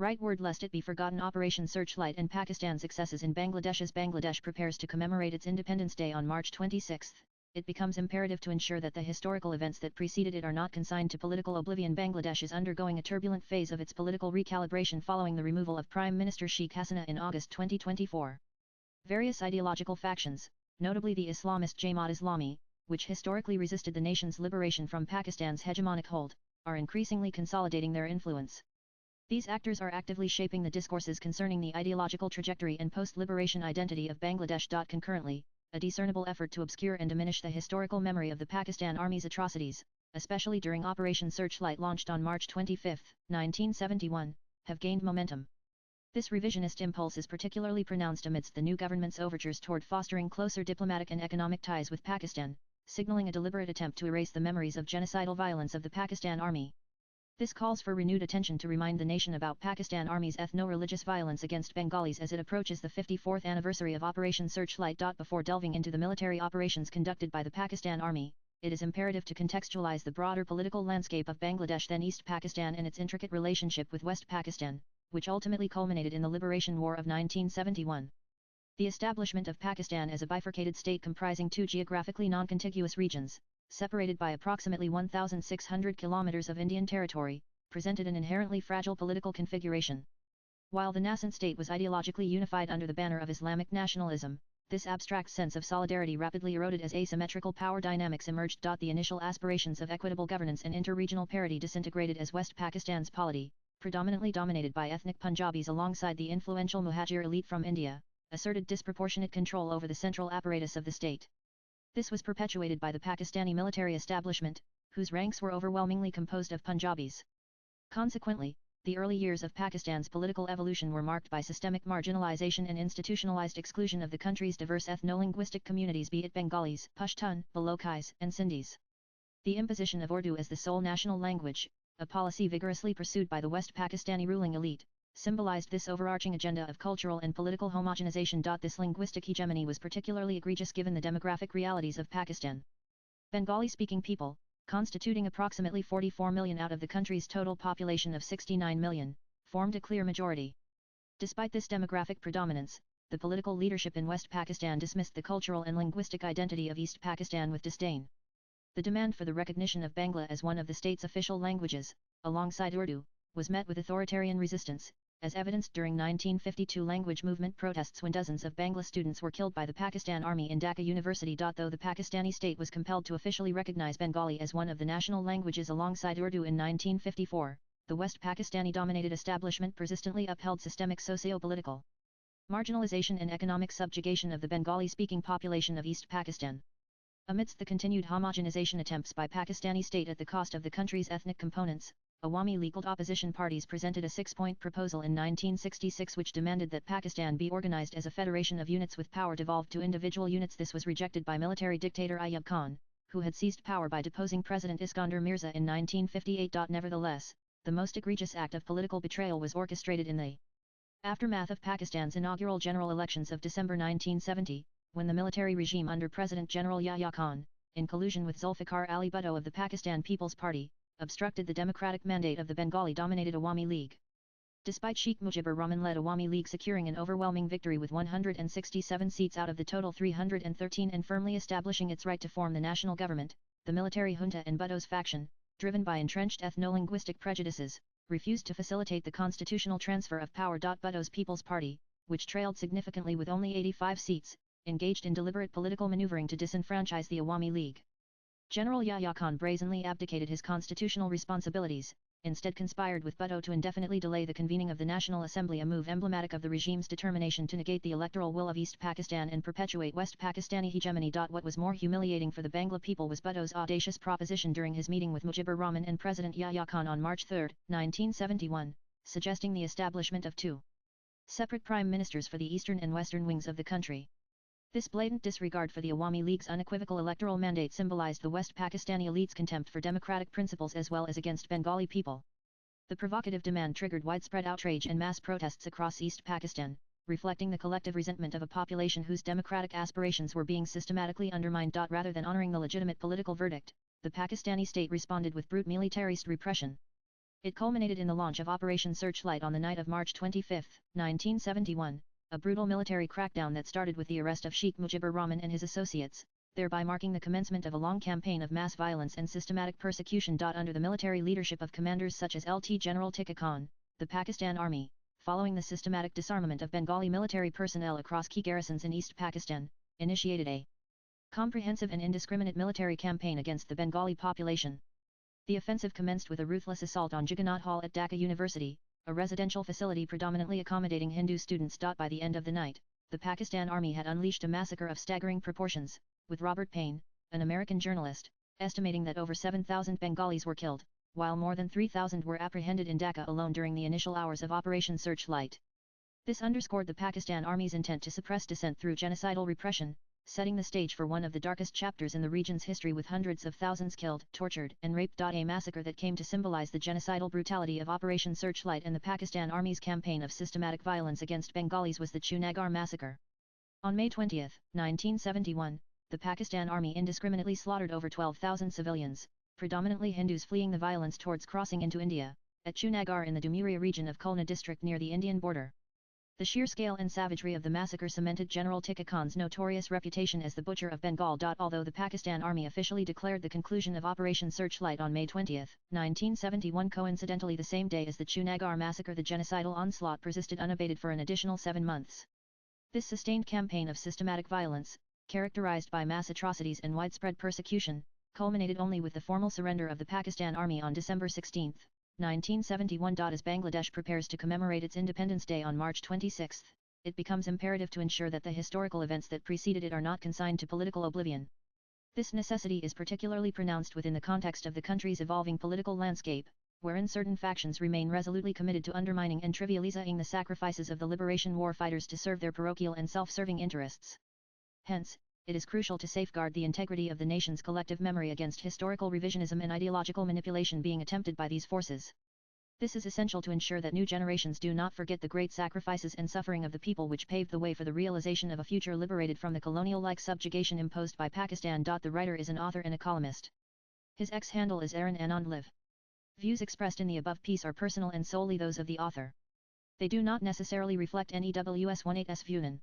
Rightward lest it be forgotten. Operation Searchlight and Pakistan's successes in Bangladesh. As Bangladesh prepares to commemorate its Independence Day on March 26, it becomes imperative to ensure that the historical events that preceded it are not consigned to political oblivion. Bangladesh is undergoing a turbulent phase of its political recalibration following the removal of Prime Minister Sheikh Hasina in August 2024. Various ideological factions, notably the Islamist Jamaat-Islami, which historically resisted the nation's liberation from Pakistan's hegemonic hold, are increasingly consolidating their influence. These actors are actively shaping the discourses concerning the ideological trajectory and post-liberation identity of Bangladesh. Concurrently, a discernible effort to obscure and diminish the historical memory of the Pakistan Army's atrocities, especially during Operation Searchlight launched on March 25, 1971, have gained momentum. This revisionist impulse is particularly pronounced amidst the new government's overtures toward fostering closer diplomatic and economic ties with Pakistan, signaling a deliberate attempt to erase the memories of genocidal violence of the Pakistan Army. This calls for renewed attention to remind the nation about Pakistan Army's ethno-religious violence against Bengalis as it approaches the 54th anniversary of Operation Searchlight. Before delving into the military operations conducted by the Pakistan Army, it is imperative to contextualize the broader political landscape of Bangladesh, then East Pakistan, and its intricate relationship with West Pakistan, which ultimately culminated in the Liberation War of 1971. The establishment of Pakistan as a bifurcated state comprising two geographically non-contiguous regions, separated by approximately 1,600 kilometers of Indian territory, presented an inherently fragile political configuration. While the nascent state was ideologically unified under the banner of Islamic nationalism, this abstract sense of solidarity rapidly eroded as asymmetrical power dynamics emerged. The initial aspirations of equitable governance and inter-regional parity disintegrated as West Pakistan's polity, predominantly dominated by ethnic Punjabis alongside the influential Muhajir elite from India, asserted disproportionate control over the central apparatus of the state. This was perpetuated by the Pakistani military establishment, whose ranks were overwhelmingly composed of Punjabis. Consequently, the early years of Pakistan's political evolution were marked by systemic marginalization and institutionalized exclusion of the country's diverse ethno-linguistic communities, be it Bengalis, Pashtun, Balokis, and Sindhis. The imposition of Urdu as the sole national language, a policy vigorously pursued by the West Pakistani ruling elite, symbolized this overarching agenda of cultural and political homogenization. This linguistic hegemony was particularly egregious given the demographic realities of Pakistan. Bengali-speaking people, constituting approximately 44 million out of the country's total population of 69 million, formed a clear majority. Despite this demographic predominance, the political leadership in West Pakistan dismissed the cultural and linguistic identity of East Pakistan with disdain. The demand for the recognition of Bangla as one of the state's official languages, alongside Urdu, was met with authoritarian resistance, as evidenced during 1952 language movement protests when dozens of Bangla students were killed by the Pakistan Army in Dhaka University. Though the Pakistani state was compelled to officially recognize Bengali as one of the national languages alongside Urdu in 1954, the West Pakistani-dominated establishment persistently upheld systemic socio-political marginalization and economic subjugation of the Bengali-speaking population of East Pakistan. Amidst the continued homogenization attempts by Pakistani state at the cost of the country's ethnic components, Awami League opposition parties presented a six-point proposal in 1966 which demanded that Pakistan be organized as a federation of units with power devolved to individual units. This was rejected by military dictator Ayub Khan, who had seized power by deposing President Iskandar Mirza in 1958. Nevertheless, the most egregious act of political betrayal was orchestrated in the aftermath of Pakistan's inaugural general elections of December 1970, when the military regime under President General Yahya Khan, in collusion with Zulfikar Ali Bhutto of the Pakistan People's Party, obstructed the democratic mandate of the Bengali-dominated Awami League. Despite Sheikh Mujibur Rahman-led Awami League securing an overwhelming victory with 167 seats out of the total 313 and firmly establishing its right to form the national government, the military junta and Bhutto's faction, driven by entrenched ethno-linguistic prejudices, refused to facilitate the constitutional transfer of power. Bhutto's People's Party, which trailed significantly with only 85 seats, engaged in deliberate political maneuvering to disenfranchise the Awami League. General Yahya Khan brazenly abdicated his constitutional responsibilities, instead conspired with Bhutto to indefinitely delay the convening of the National Assembly, a move emblematic of the regime's determination to negate the electoral will of East Pakistan and perpetuate West Pakistani hegemony. What was more humiliating for the Bangla people was Bhutto's audacious proposition during his meeting with Mujibur Rahman and President Yahya Khan on March 3, 1971, suggesting the establishment of two separate prime ministers for the eastern and western wings of the country. This blatant disregard for the Awami League's unequivocal electoral mandate symbolized the West Pakistani elite's contempt for democratic principles as well as against Bengali people. The provocative demand triggered widespread outrage and mass protests across East Pakistan, reflecting the collective resentment of a population whose democratic aspirations were being systematically undermined. Rather than honoring the legitimate political verdict, the Pakistani state responded with brute militarist repression. It culminated in the launch of Operation Searchlight on the night of March 25, 1971, a brutal military crackdown that started with the arrest of Sheikh Mujibur Rahman and his associates, thereby marking the commencement of a long campaign of mass violence and systematic persecution. Under the military leadership of commanders such as Lt. General Tika Khan, the Pakistan Army, following the systematic disarmament of Bengali military personnel across key garrisons in East Pakistan, initiated a comprehensive and indiscriminate military campaign against the Bengali population. The offensive commenced with a ruthless assault on Jagannath Hall at Dhaka University, a residential facility predominantly accommodating Hindu students. By the end of the night, the Pakistan Army had unleashed a massacre of staggering proportions, with Robert Payne, an American journalist, estimating that over 7,000 Bengalis were killed, while more than 3,000 were apprehended in Dhaka alone during the initial hours of Operation Searchlight. This underscored the Pakistan Army's intent to suppress dissent through genocidal repression, setting the stage for one of the darkest chapters in the region's history, with hundreds of thousands killed, tortured, and raped. A massacre that came to symbolize the genocidal brutality of Operation Searchlight and the Pakistan Army's campaign of systematic violence against Bengalis was the Chunagar massacre. On May 20, 1971, the Pakistan Army indiscriminately slaughtered over 12,000 civilians, predominantly Hindus fleeing the violence towards crossing into India, at Chunagar in the Dumuria region of Khulna district near the Indian border. The sheer scale and savagery of the massacre cemented General Tika Khan's notorious reputation as the Butcher of Bengal. Although the Pakistan Army officially declared the conclusion of Operation Searchlight on May 20, 1971, coincidentally the same day as the Chunagar massacre, the genocidal onslaught persisted unabated for an additional 7 months. This sustained campaign of systematic violence, characterized by mass atrocities and widespread persecution, culminated only with the formal surrender of the Pakistan Army on December 16, 1971. As Bangladesh prepares to commemorate its Independence Day on March 26, it becomes imperative to ensure that the historical events that preceded it are not consigned to political oblivion. This necessity is particularly pronounced within the context of the country's evolving political landscape, wherein certain factions remain resolutely committed to undermining and trivializing the sacrifices of the liberation war fighters to serve their parochial and self-serving interests. Hence, it is crucial to safeguard the integrity of the nation's collective memory against historical revisionism and ideological manipulation being attempted by these forces. This is essential to ensure that new generations do not forget the great sacrifices and suffering of the people which paved the way for the realization of a future liberated from the colonial-like subjugation imposed by Pakistan. The writer is an author and a columnist. His X-handle is Aaron Anand Live. Views expressed in the above piece are personal and solely those of the author. They do not necessarily reflect NEWS18's view.